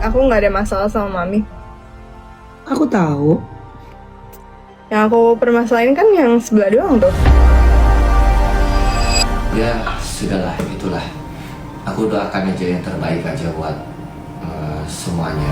aku nggak ada masalah sama Mami. Aku tahu. Yang aku permasalahin kan yang sebelah doang tuh. Ya, sudahlah, itulah. Aku doakan aja yang terbaik aja buat semuanya.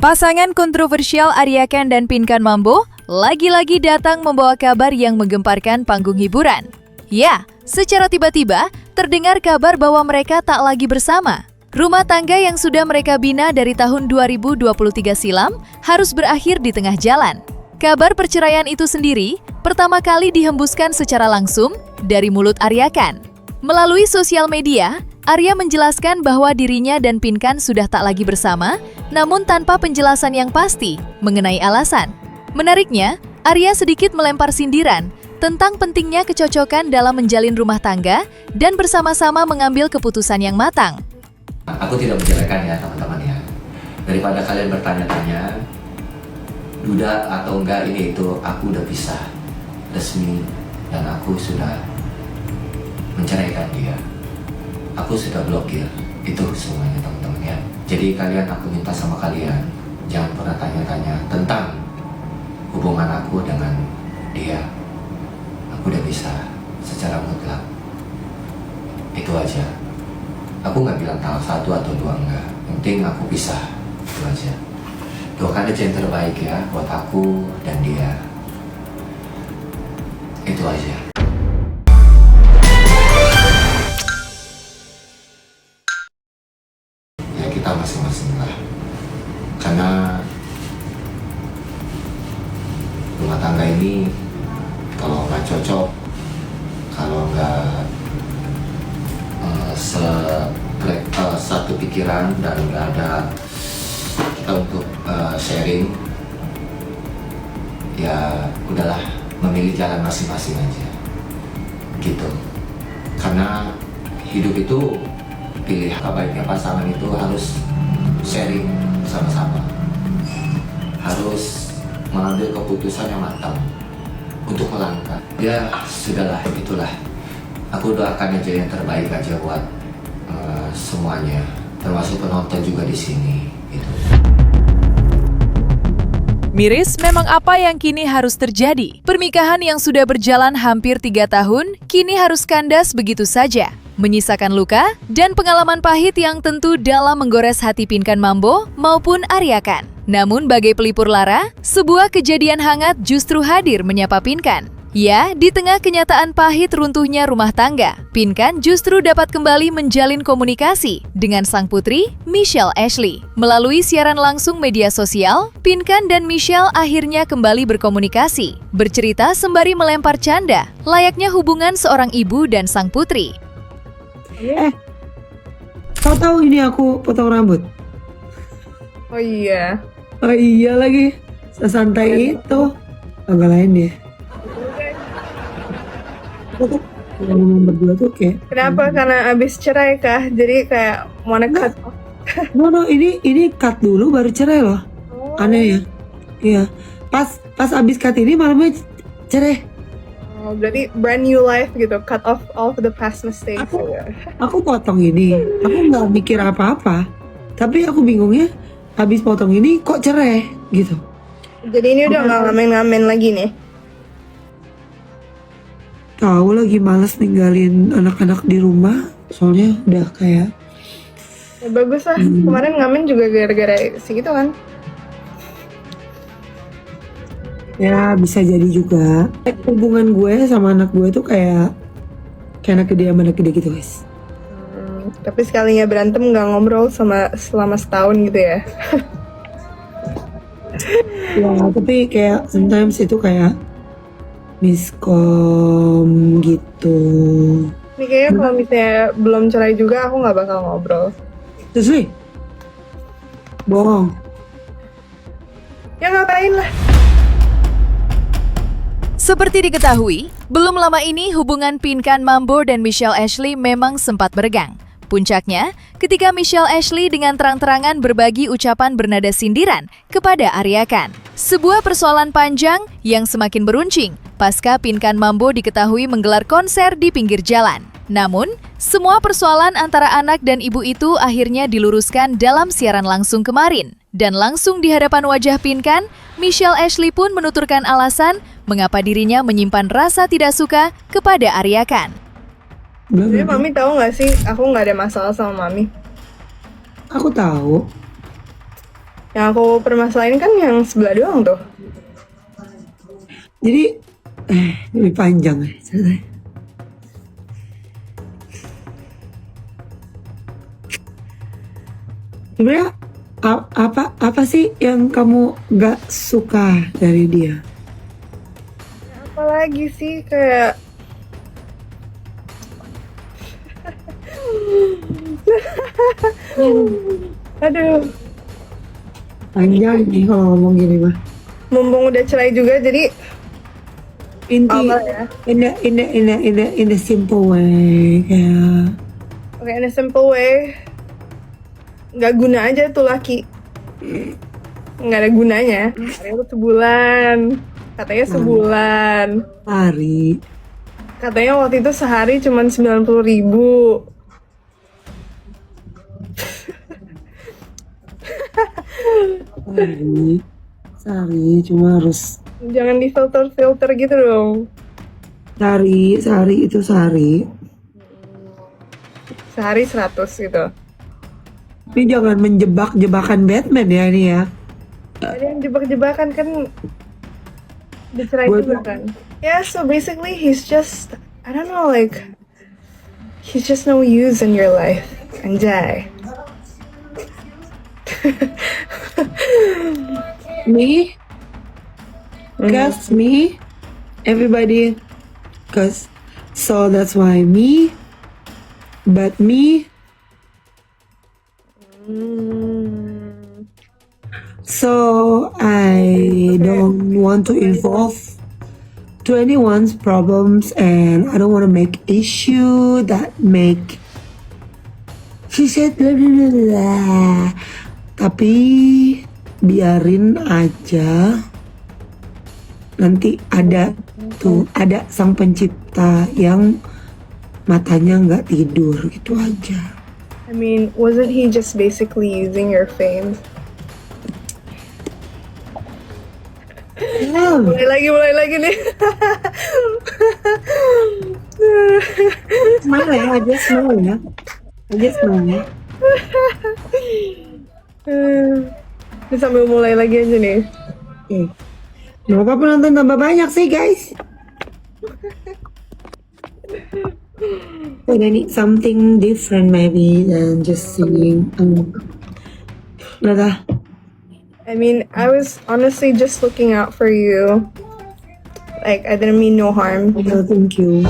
Pasangan kontroversial Arya Ken dan Pinkan Mambo lagi-lagi datang membawa kabar yang menggemparkan panggung hiburan. Ya, secara tiba-tiba terdengar kabar bahwa mereka tak lagi bersama. Rumah tangga yang sudah mereka bina dari tahun 2023 silam harus berakhir di tengah jalan. Kabar perceraian itu sendiri pertama kali dihembuskan secara langsung dari mulut Arya Ken. Melalui sosial media, Arya menjelaskan bahwa dirinya dan Pinkan sudah tak lagi bersama, namun tanpa penjelasan yang pasti mengenai alasan. Menariknya, Arya sedikit melempar sindiran tentang pentingnya kecocokan dalam menjalin rumah tangga dan bersama-sama mengambil keputusan yang matang. Aku tidak menjelekkan ya teman-teman ya. Daripada kalian bertanya-tanya, duda atau enggak ini itu, aku udah pisah resmi dan aku sudah menceraikan dia. Aku sudah blokir itu semuanya teman-teman ya. Jadi kalian, aku minta sama kalian jangan pernah tanya-tanya tentang hubungan aku dengan dia. Aku udah bisa secara mutlak. Itu aja. Aku nggak bilang tanggal 1 atau 2 enggak. Yang penting aku pisah. Itu aja. Doakan aja yang terbaik ya buat aku dan dia. Itu aja. Ya kita masing-masing lah. Karena rumah tangga ini kalau nggak cocok, kalau nggak satu pikiran dan nggak ada kita untuk sharing, ya udahlah, memilih jalan masing-masing aja gitu. Karena hidup itu pilih baiknya pasangan itu harus sharing sama-sama, harus mengambil keputusan yang matang untuk melangkah. Ya sudahlah, itulah. Aku doakan aja yang terbaik aja buat semuanya, termasuk penonton juga di sini. Gitu. Miris memang apa yang kini harus terjadi. Pernikahan yang sudah berjalan hampir 3 tahun, kini harus kandas begitu saja. Menyisakan luka dan pengalaman pahit yang tentu dalam menggores hati Pinkan Mambo maupun Arya Ken. Namun bagai pelipur lara, sebuah kejadian hangat justru hadir menyapa Pinkan. Ya, di tengah kenyataan pahit runtuhnya rumah tangga, Pinkan justru dapat kembali menjalin komunikasi dengan sang putri, Michelle Ashley. Melalui siaran langsung media sosial, Pinkan dan Michelle akhirnya kembali berkomunikasi, bercerita sembari melempar canda, layaknya hubungan seorang ibu dan sang putri. Kau tahu ini aku potong rambut? Oh iya. Oh iya lagi, sesantai itu. Agak lain deh. Yang berdua tuh kayak. Kenapa? Karena abis cerai kah? Jadi kayak mau nekat. No, ini cut dulu baru cerai loh. Oh. Aneh ya. Iya. Pas abis cut ini malamnya cerai. Oh, berarti brand new life gitu. Cut off all of the past mistakes. Aku potong ini. Aku nggak mikir apa-apa. Tapi aku bingungnya habis potong ini kok cerai gitu. Jadi ini udah nggak ngamen-ngamen lagi nih. Tahu lagi males ninggalin anak-anak di rumah. Soalnya udah kayak. Ya, bagus lah. Kemarin ngamen juga gara-gara segitu kan. Ya bisa jadi juga. Hubungan gue sama anak gue tuh kayak anak gede sama anak gede gitu guys. Tapi sekalinya berantem nggak ngobrol selama setahun gitu ya. Ya tapi kayak sometimes itu kayak miskom gitu. Ini kayaknya kalau misalnya belum cerai juga aku nggak bakal ngobrol. Terus nih bohong. Ya ngapain lah. Seperti diketahui, belum lama ini hubungan Pinkan Mambo dan Michelle Ashley memang sempat bergang. Puncaknya, ketika Michelle Ashley dengan terang-terangan berbagi ucapan bernada sindiran kepada Arya Khan. Sebuah persoalan panjang yang semakin beruncing pasca Pinkan Mambo diketahui menggelar konser di pinggir jalan. Namun, semua persoalan antara anak dan ibu itu akhirnya diluruskan dalam siaran langsung kemarin. Dan langsung di hadapan wajah Pinkan, Michelle Ashley pun menuturkan alasan mengapa dirinya menyimpan rasa tidak suka kepada Arya Khan. Jadi Mami tahu nggak sih, aku nggak ada masalah sama Mami. Aku tahu. Yang aku permasalahin kan yang sebelah doang tuh. Jadi lebih panjang ya ceritanya. Sebenarnya apa sih yang kamu gak suka dari dia? Apalagi sih kayak aduh, Panjang nih kalau ngomong gini mah. mumpung udah cerai juga jadi Inti apa ya? in a simple way kayak Oke, in a simple way, nggak guna aja tuh laki, nggak ada gunanya. Katanya tuh sebulan, katanya sebulan, hari. katanya waktu itu sehari cuman 90.000. Sehari cuma harus Jangan di filter gitu dong. sehari itu sehari. Sehari 100 gitu. Ini jangan menjebak jebakan Batman ya ini ya. Ada yang jebak-jebakan kan, dicerai Gua- juga kan. Yeah, so basically he's just, I don't know, like he's just no use in your life. Anjay. Me, cause me, everybody, cause so that's why me, but me. So I don't want to involve to anyone's problems, and I don't want to make issue that make. She said blah blah blah blah. Tapi biarin aja. Nanti ada sang pencipta yang matanya nggak tidur gitu aja. I mean, wasn't he just basically using your fame? Mulai lagi nih. Smile ya, aja smile ya. Aja smile ya. Ini sambil mulai lagi aja nih. Oke. Semoga penonton tambah banyak sih guys. I need something different maybe than just singing. Udah. I mean, I was honestly just looking out for you. Like, I didn't mean no harm. Oh, thank you.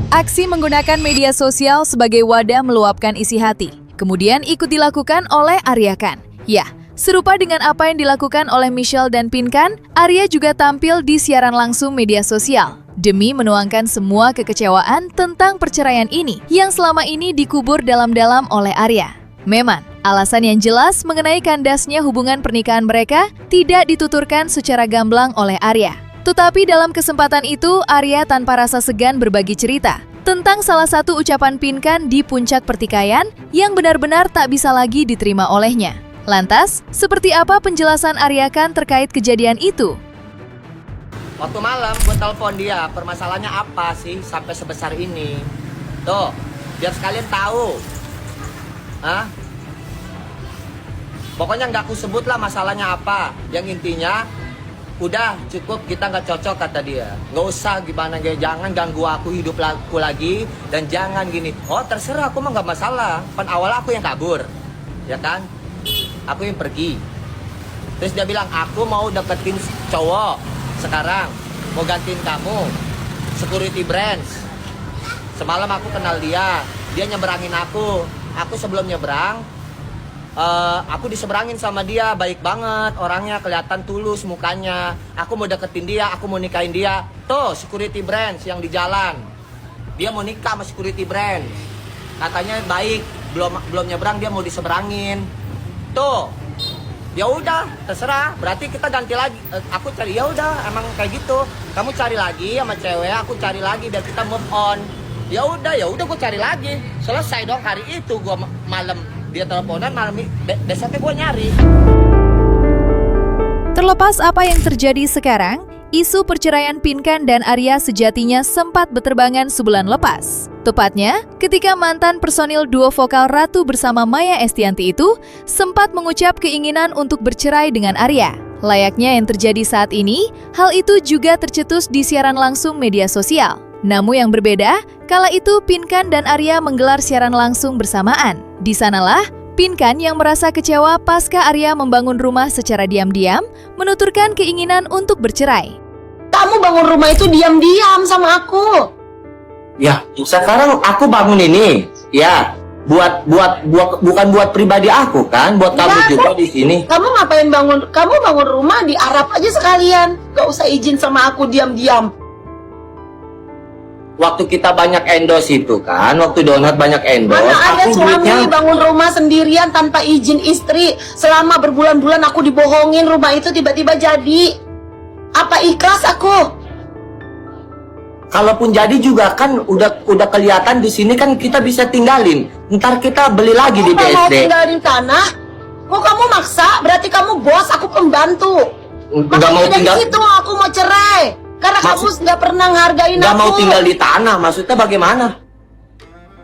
Aksi menggunakan media sosial sebagai wadah meluapkan isi hati, kemudian ikut dilakukan oleh Arya Khan. Ya, serupa dengan apa yang dilakukan oleh Michelle dan Pinkan, Arya juga tampil di siaran langsung media sosial demi menuangkan semua kekecewaan tentang perceraian ini yang selama ini dikubur dalam-dalam oleh Arya. Memang, alasan yang jelas mengenai kandasnya hubungan pernikahan mereka tidak dituturkan secara gamblang oleh Arya. Tetapi dalam kesempatan itu, Arya tanpa rasa segan berbagi cerita tentang salah satu ucapan Pinkan di puncak pertikaian yang benar-benar tak bisa lagi diterima olehnya. Lantas, seperti apa penjelasan Arya Khan terkait kejadian itu? Waktu malam gue telepon dia, permasalahannya apa sih sampai sebesar ini? Tuh, biar sekalian tahu. Hah? Pokoknya nggak aku sebut lah masalahnya apa. Yang intinya, udah cukup, kita nggak cocok kata dia. Nggak usah gimana, jangan ganggu aku hidup aku lagi. Dan jangan gini, oh terserah aku mah nggak masalah. Kan awal aku yang kabur, ya kan? Aku yang pergi. Terus dia bilang, aku mau deketin cowok sekarang, mau gantiin kamu, security branch. Semalam aku kenal dia nyeberangin aku. Aku sebelum nyebrang, aku diseberangin sama dia, baik banget orangnya, kelihatan tulus mukanya. Aku mau deketin dia, aku mau nikahin dia. Tuh, security branch yang di jalan. dia mau nikah sama security brand. Katanya baik, belum nyebrang dia mau diseberangin. Tuh. Ya udah, terserah. Berarti kita ganti lagi. Aku cari, ya udah, emang kayak gitu. Kamu cari lagi sama cewek, aku cari lagi biar kita move on. Ya udah gue cari lagi. Selesai dong hari itu gue malam dia teleponan, malam besoknya gue nyari. Terlepas apa yang terjadi sekarang, isu perceraian Pinkan dan Arya sejatinya sempat berterbangan sebulan lepas. Tepatnya, ketika mantan personil duo vokal Ratu bersama Maya Estianty itu sempat mengucap keinginan untuk bercerai dengan Arya. Layaknya yang terjadi saat ini, hal itu juga tercetus di siaran langsung media sosial. Namun yang berbeda, kala itu Pinkan dan Arya menggelar siaran langsung bersamaan. Di sanalah, Pinkan yang merasa kecewa pasca Arya membangun rumah secara diam-diam, menuturkan keinginan untuk bercerai. Kamu bangun rumah itu diam-diam sama aku. Ya, sekarang aku bangun ini, ya, bukan buat pribadi aku kan, buat kamu Ya, juga di sini. Kamu ngapain bangun? Kamu bangun rumah di Arab aja sekalian. Gak usah izin sama aku diam-diam. Waktu kita banyak endorse itu kan, waktu Donat banyak endorse, Mana ada aku suami duitnya bangun rumah sendirian tanpa izin istri. Selama berbulan-bulan aku dibohongin, rumah itu tiba-tiba jadi. Apa ikhlas aku? kalaupun jadi juga kan udah kelihatan di sini kan kita bisa tinggalin. Ntar kita beli lagi di Kamu mau BSD. tinggalin tanah? Kok kamu maksa? Berarti kamu bos, aku pembantu. Nggak mau Makanya dari tinggal, situ aku mau cerai. Karena kamu nggak pernah ngehargain nggak aku. mau tinggal di tanah. Maksudnya bagaimana?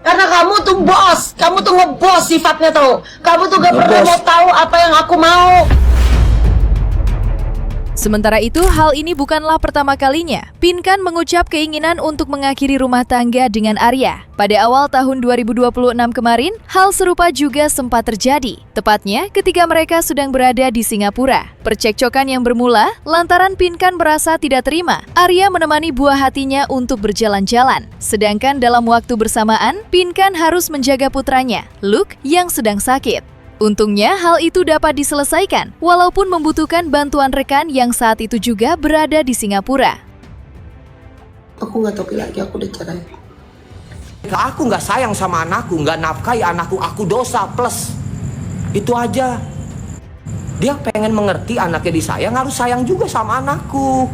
Karena kamu tuh bos, kamu tuh ngebos sifatnya tuh. Kamu tuh gak pernah Ngebos. mau tahu apa yang aku mau. Sementara itu, hal ini bukanlah pertama kalinya Pinkan mengucap keinginan untuk mengakhiri rumah tangga dengan Arya. Pada awal tahun 2026 kemarin, hal serupa juga sempat terjadi. Tepatnya ketika mereka sedang berada di Singapura. Percekcokan yang bermula lantaran Pinkan merasa tidak terima Arya menemani buah hatinya untuk berjalan-jalan. Sedangkan dalam waktu bersamaan, Pinkan harus menjaga putranya, Luke, yang sedang sakit. Untungnya hal itu dapat diselesaikan walaupun membutuhkan bantuan rekan yang saat itu juga berada di Singapura. Aku nggak tahu lagi aku udah cerai. Aku nggak sayang sama anakku, nggak nafkahi anakku, aku dosa plus. Itu aja. Dia pengen mengerti anaknya disayang, harus sayang juga sama anakku.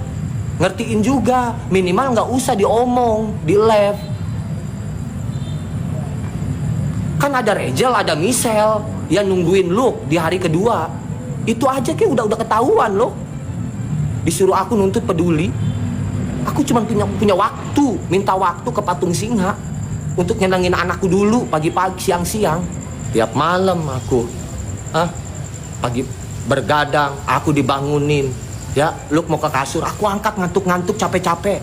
Ngertiin juga, minimal nggak usah diomong, di live. Kan ada Rachel, ada Michelle yang nungguin Luke di hari kedua. Itu aja kayak udah ketahuan loh. Disuruh aku nuntut peduli. Aku cuma punya waktu, minta waktu ke patung singa untuk nyenengin anakku dulu pagi-pagi, siang-siang. Tiap malam aku pagi bergadang, aku dibangunin. Ya, Luke mau ke kasur, aku angkat ngantuk-ngantuk capek-capek.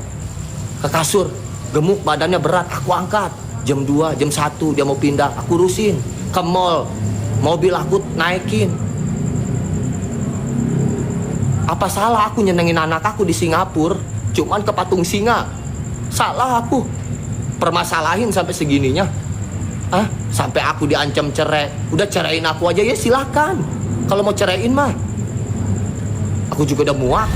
Ke kasur, gemuk badannya berat, aku angkat. Jam 2, jam 1 dia mau pindah, aku urusin. Ke mall, mobil aku naikin. Apa salah aku nyenengin anak aku di Singapura? Cuman ke patung singa. Salah aku. Permasalahin sampai segininya. Sampai aku diancam cerai. Udah ceraiin aku aja ya silakan. Kalau mau ceraiin mah. Aku juga udah muak.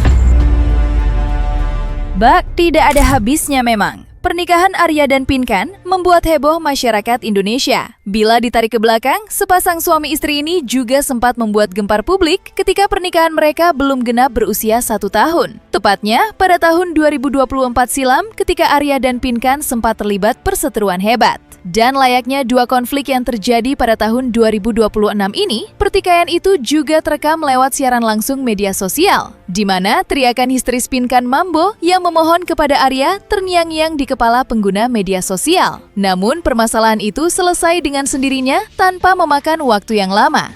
Bak, tidak ada habisnya memang. Pernikahan Arya dan Pinkan membuat heboh masyarakat Indonesia. Bila ditarik ke belakang, sepasang suami istri ini juga sempat membuat gempar publik ketika pernikahan mereka belum genap berusia 1 tahun. Tepatnya pada tahun 2024 silam ketika Arya dan Pinkan sempat terlibat perseteruan hebat. Dan layaknya dua konflik yang terjadi pada tahun 2026 ini, pertikaian itu juga terekam lewat siaran langsung media sosial, di mana teriakan histeris Pinkan Mambo yang memohon kepada Arya terngiang-ngiang di kepala pengguna media sosial. Namun permasalahan itu selesai dengan sendirinya tanpa memakan waktu yang lama.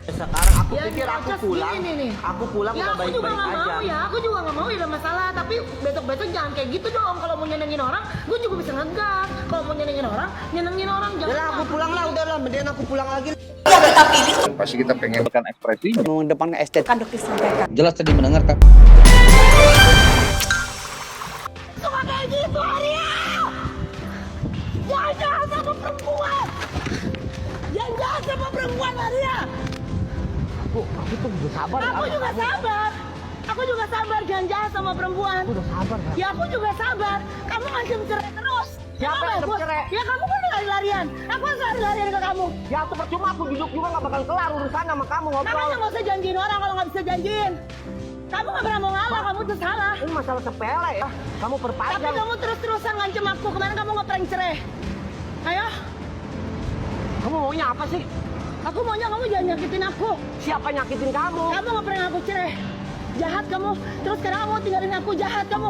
Sekarang aku Ya, pikir aku proses pulang. gini nih. Aku pulang Ya udah aku juga baik-baik nggak aja. mau ya, aku juga nggak mau ya ada masalah. Tapi besok-besok jangan kayak gitu dong. Kalau mau nyenengin orang, gue juga bisa ngegas. Kalau mau nyenengin orang jangan. Udah lah, aku pulang lah, udah lah, mendingan aku pulang lagi. Pasti kita pengen kan ekspresinya. mengedepankan estetika jelas tadi mendengarkan Cuma kayak gitu Arya. Jangan jahat sama perempuan. Jangan jahat sama perempuan Arya. Aku tuh juga sabar. Aku juga sabar. Aku juga sabar jangan jahat sama sama perempuan. Udah sabar ya. Ya aku juga sabar. Kamu ngancam cerai terus. Siapa yang ngancam cerai? Ya kamu kan lari-larian. Aku harus lari-larian ke kamu. Ya tuh percuma aku duduk juga nggak bakal kelar urusan sama kamu ngobrol. Makanya nggak usah janjiin orang kalau nggak bisa janjiin. Kamu nggak pernah mau ngalah, kamu tuh salah. Ini masalah sepele ya. Kamu Tapi perpanjang. kamu terus-terusan ngancam aku. Kemarin kamu ngeprank cerai. Ayo, Kamu maunya apa sih? aku maunya kamu jangan nyakitin aku. Siapa nyakitin kamu? Kamu ngeprank aku cerai. Jahat kamu. Terus sekarang kamu tinggalin aku, jahat kamu.